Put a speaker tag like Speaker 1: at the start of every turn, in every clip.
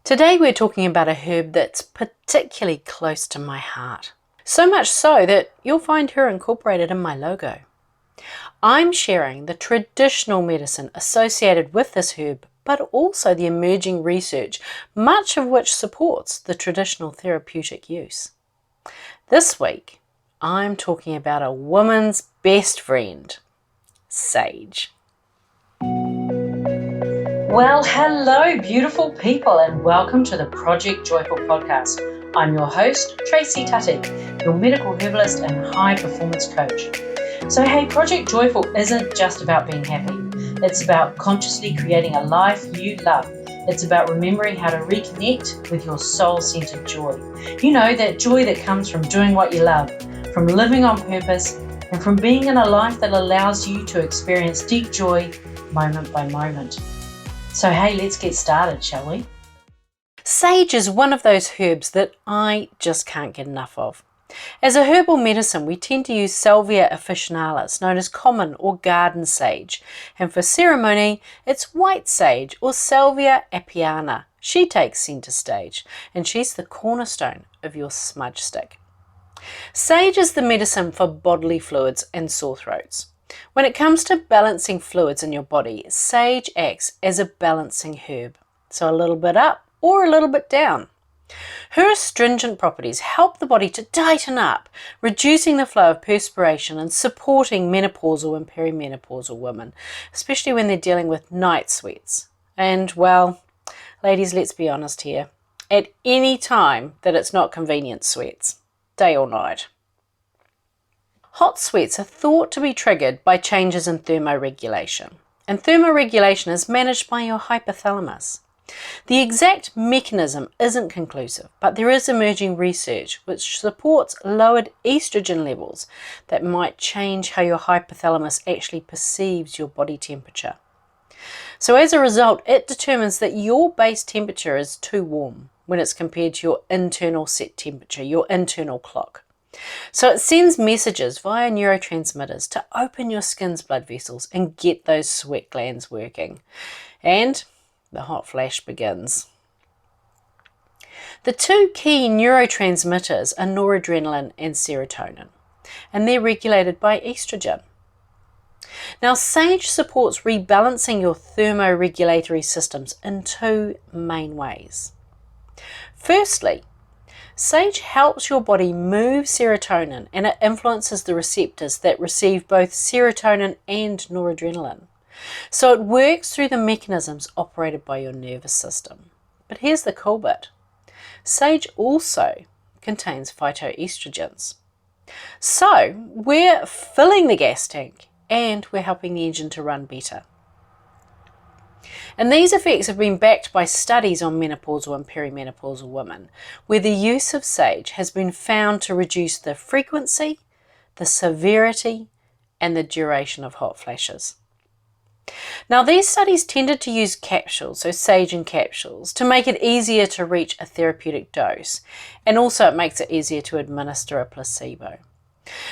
Speaker 1: Today we're talking about a herb that's particularly close to my heart. So much so that you'll find her incorporated in my logo. I'm sharing the traditional medicine associated with this herb, but also the emerging research, much of which supports the traditional therapeutic use. This week, I'm talking about a woman's best friend, sage. Well, hello, beautiful people, and welcome to the Project Joyful podcast. I'm your host, Tracy Tutty, your medical herbalist and high performance coach. So, hey, Project Joyful isn't just about being happy. It's about consciously creating a life you love. It's about remembering how to reconnect with your soul-centered joy. You know, that joy that comes from doing what you love, from living on purpose, and from being in a life that allows you to experience deep joy moment by moment. So hey, let's get started, shall we? Sage is one of those herbs that I just can't get enough of. As a herbal medicine, we tend to use Salvia officinalis, known as common or garden sage, and for ceremony, it's white sage or Salvia apiana. She takes centre stage, and she's the cornerstone of your smudge stick. Sage is the medicine for bodily fluids and sore throats. When it comes to balancing fluids in your body, sage acts as a balancing herb, so a little bit up or a little bit down. Her astringent properties help the body to tighten up, reducing the flow of perspiration and supporting menopausal and perimenopausal women, especially when they're dealing with night sweats. And, well, ladies, let's be honest here, at any time that it's not convenient sweats, day or night. Hot sweats are thought to be triggered by changes in thermoregulation, and thermoregulation is managed by your hypothalamus. The exact mechanism isn't conclusive, but there is emerging research which supports lowered estrogen levels that might change how your hypothalamus actually perceives your body temperature. So as a result, it determines that your base temperature is too warm when it's compared to your internal set temperature, your internal clock. So it sends messages via neurotransmitters to open your skin's blood vessels and get those sweat glands working. And the hot flash begins. The two key neurotransmitters are noradrenaline and serotonin, and they're regulated by estrogen. Now, sage supports rebalancing your thermoregulatory systems in two main ways. Firstly, sage helps your body move serotonin, and it influences the receptors that receive both serotonin and noradrenaline. So it works through the mechanisms operated by your nervous system. But here's the cool bit. Sage also contains phytoestrogens. So we're filling the gas tank and we're helping the engine to run better. And these effects have been backed by studies on menopausal and perimenopausal women, where the use of sage has been found to reduce the frequency, the severity, and the duration of hot flashes. Now, these studies tended to use capsules, so sage in capsules, to make it easier to reach a therapeutic dose, and also it makes it easier to administer a placebo.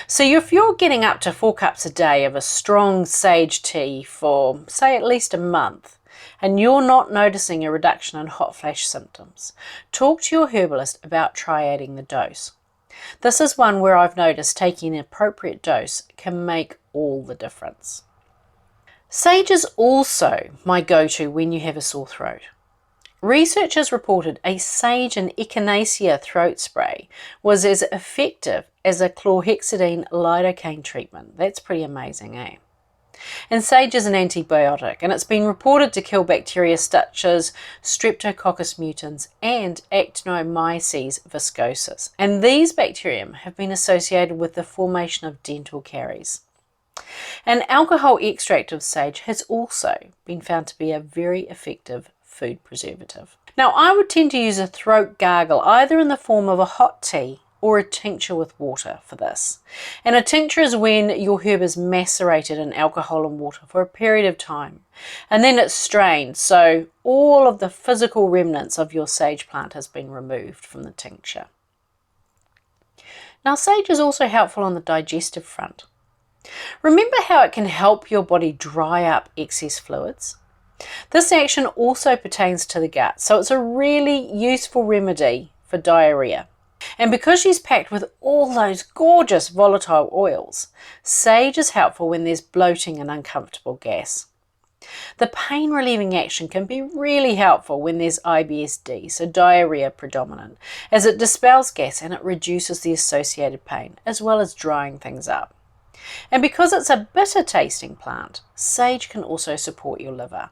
Speaker 1: So if you're getting up to 4 cups a day of a strong sage tea for, say, at least a month, and you're not noticing a reduction in hot flash symptoms, talk to your herbalist about triading the dose. This is one where I've noticed taking an appropriate dose can make all the difference. Sage is also my go-to when you have a sore throat. Research has reported a sage and echinacea throat spray was as effective as a chlorhexidine lidocaine treatment. That's pretty amazing, eh? And sage is an antibiotic, and it's been reported to kill bacteria such as Streptococcus mutans and Actinomyces viscosus. And these bacterium have been associated with the formation of dental caries. An alcohol extract of sage has also been found to be a very effective food preservative. Now, I would tend to use a throat gargle either in the form of a hot tea or a tincture with water for this. And a tincture is when your herb is macerated in alcohol and water for a period of time, and then it's strained, so all of the physical remnants of your sage plant has been removed from the tincture. Now, sage is also helpful on the digestive front. Remember how it can help your body dry up excess fluids?
Speaker 2: This action also pertains to the gut, so it's a really useful remedy for diarrhea. And because she's packed with all those gorgeous volatile oils, sage is helpful when there's bloating and uncomfortable gas. The pain relieving action can be really helpful when there's IBS-D, so diarrhea predominant, as it dispels gas and it reduces the associated pain, as well as drying things up. And because it's a bitter tasting plant, sage can also support your liver.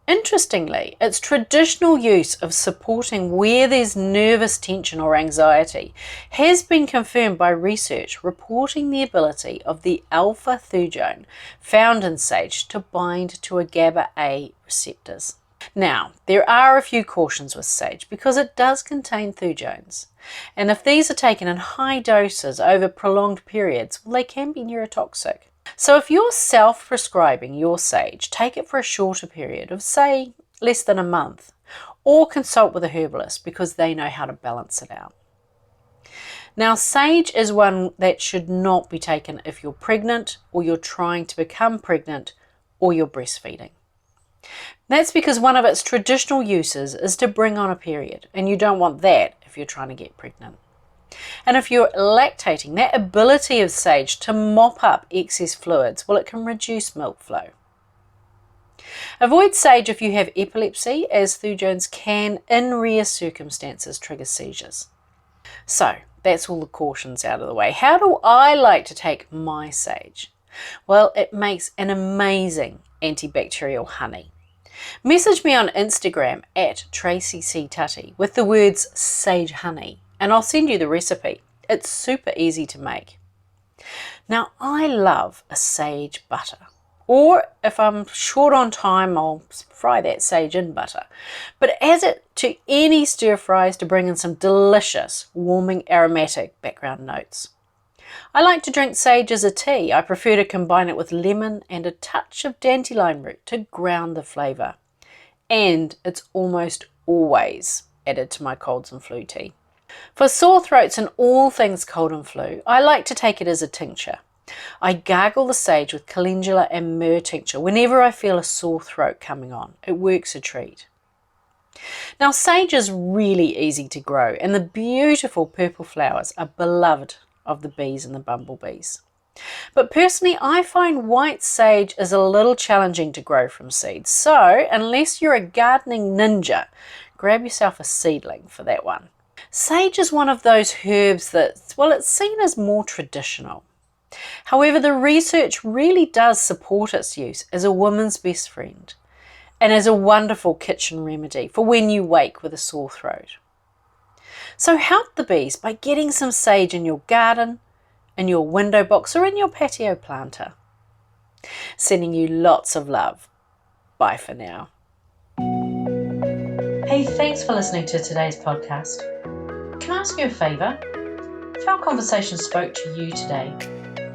Speaker 2: Interestingly, its traditional use of supporting where there's nervous tension or anxiety has been confirmed by research reporting the ability of the alpha-thujone found in sage to bind to a GABA-A receptors. Now, there are a few cautions with sage because it does contain thujones, and if these are taken in high doses over prolonged periods, well, they can be neurotoxic. So if you're self-prescribing your sage, take it for a shorter period of, say, less than a month, or consult with a herbalist because they know how to balance it out. Now, sage is one that should not be taken if you're pregnant, or you're trying to become pregnant, or you're breastfeeding. That's because one of its traditional uses is to bring on a period, and you don't want that if you're trying to get pregnant. And if you're lactating, that ability of sage to mop up excess fluids, well, it can reduce milk flow. Avoid sage if you have epilepsy, as thujones can, in rare circumstances, trigger seizures. So, that's all the cautions out of the way. How do I like to take my sage? Well, it makes an amazing antibacterial honey. Message me on Instagram at Tracy Tutty with the words sage honey, and I'll send you the recipe. It's super easy to make. Now, I love a sage butter, or if I'm short on time, I'll fry that sage in butter. But add it to any stir fries to bring in some delicious, warming, aromatic background notes. I like to drink sage as a tea. I prefer to combine it with lemon and a touch of dandelion root to ground the flavour. And it's almost always added to my colds and flu tea. For sore throats and all things cold and flu, I like to take it as a tincture. I gargle the sage with calendula and myrrh tincture whenever I feel a sore throat coming on. It works a treat. Now, sage is really easy to grow, and the beautiful purple flowers are beloved of the bees and the bumblebees. But personally, I find white sage is a little challenging to grow from seeds. So, unless you're a gardening ninja, grab yourself a seedling for that one. Sage is one of those herbs that, well, it's seen as more traditional. However, the research really does support its use as a woman's best friend and as a wonderful kitchen remedy for when you wake with a sore throat. So help the bees by getting some sage in your garden, in your window box, or in your patio planter. Sending you lots of love. Bye for now.
Speaker 1: Hey, thanks for listening to today's podcast. Can I ask you a favour? If our conversation spoke to you today,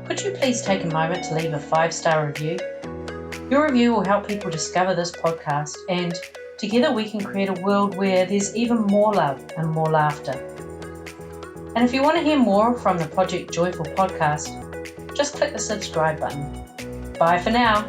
Speaker 1: could you please take a moment to leave a 5-star review? Your review will help people discover this podcast, and together we can create a world where there's even more love and more laughter. And if you want to hear more from the Project Joyful podcast, just click the subscribe button. Bye for now.